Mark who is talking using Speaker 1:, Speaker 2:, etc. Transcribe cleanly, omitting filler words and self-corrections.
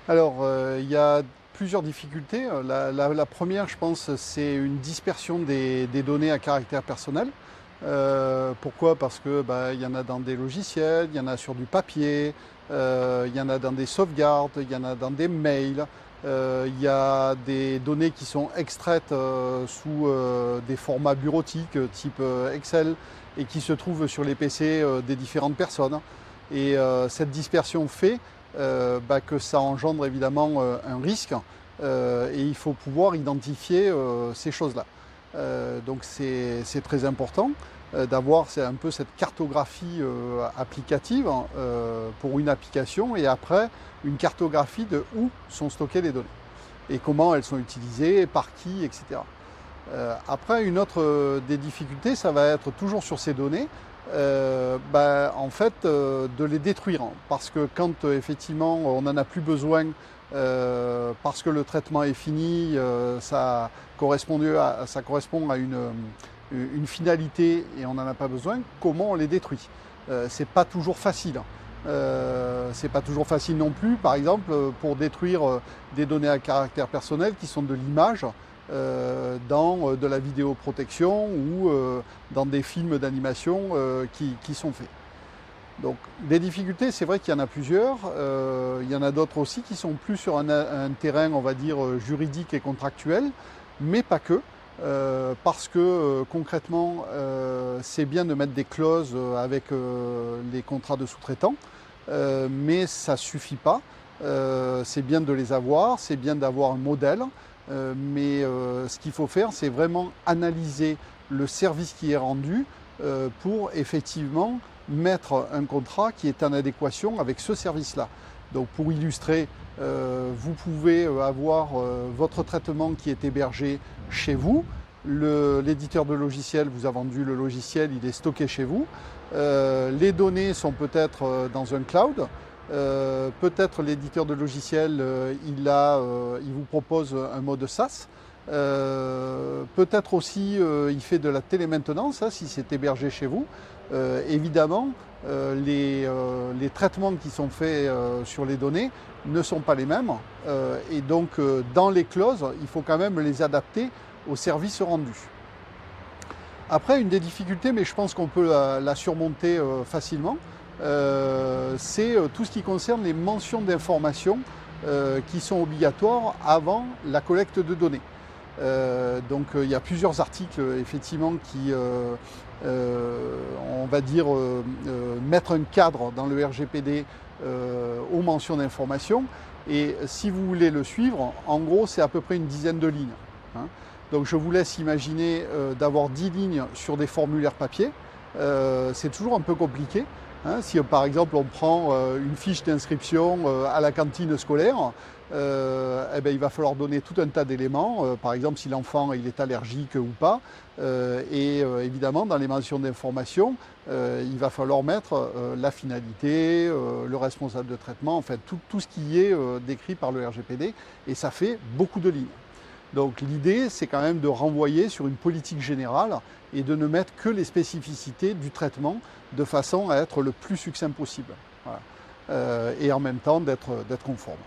Speaker 1: Alors, il y a plusieurs difficultés. La première, je pense, c'est une dispersion des données à caractère personnel. Pourquoi? Parce que il y en a dans des logiciels, il y en a sur du papier, il y en a dans des sauvegardes, il y en a dans des mails. Il y a des données qui sont extraites sous des formats bureautiques type Excel et qui se trouvent sur les PC des différentes personnes. Et cette dispersion fait que ça engendre évidemment un risque et il faut pouvoir identifier ces choses-là. Donc c'est très important d'avoir un peu cette cartographie applicative pour une application et après une cartographie de où sont stockées les données et comment elles sont utilisées, par qui, etc. Après, une autre des difficultés, ça va être toujours sur ces données, en fait, de les détruire. Parce que quand effectivement on n'en a plus besoin, parce que le traitement est fini, ça correspond à une finalité et on n'en a pas besoin, comment on les détruit? C'est pas toujours facile. C'est pas toujours facile non plus, par exemple, pour détruire des données à caractère personnel qui sont de l'image, dans de la vidéoprotection ou dans des films d'animation qui sont faits. Donc des difficultés, c'est vrai qu'il y en a plusieurs. Il y en a d'autres aussi qui sont plus sur un terrain, on va dire, juridique et contractuel, mais pas que. Parce que concrètement, c'est bien de mettre des clauses avec les contrats de sous-traitants, mais ça ne suffit pas. C'est bien de les avoir, c'est bien d'avoir un modèle, mais ce qu'il faut faire, c'est vraiment analyser le service qui est rendu pour effectivement mettre un contrat qui est en adéquation avec ce service-là. Donc pour illustrer, vous pouvez avoir votre traitement qui est hébergé chez vous. L'éditeur de logiciel vous a vendu le logiciel, il est stocké chez vous. Les données sont peut-être dans un cloud. Peut-être l'éditeur de logiciel, il vous propose un mode SaaS. Peut-être aussi il fait de la télémaintenance, hein, si c'est hébergé chez vous. Évidemment, les traitements qui sont faits sur les données ne sont pas les mêmes. Et donc, dans les clauses, il faut quand même les adapter au service rendu. Après, une des difficultés, mais je pense qu'on peut la surmonter facilement, c'est tout ce qui concerne les mentions d'informations qui sont obligatoires avant la collecte de données. Donc il y a plusieurs articles effectivement qui, on va dire, mettre un cadre dans le RGPD aux mentions d'informations. Et si vous voulez le suivre, en gros, c'est à peu près une dizaine de lignes. Hein. Donc je vous laisse imaginer d'avoir 10 lignes sur des formulaires papier. C'est toujours un peu compliqué. Hein, si par exemple on prend une fiche d'inscription à la cantine scolaire, il va falloir donner tout un tas d'éléments, par exemple si l'enfant il est allergique ou pas, évidemment dans les mentions d'information, il va falloir mettre la finalité, le responsable de traitement, enfin tout ce qui est décrit par le RGPD, et ça fait beaucoup de lignes. Donc l'idée, c'est quand même de renvoyer sur une politique générale et de ne mettre que les spécificités du traitement de façon à être le plus succinct possible. Voilà. Et en même temps d'être conforme.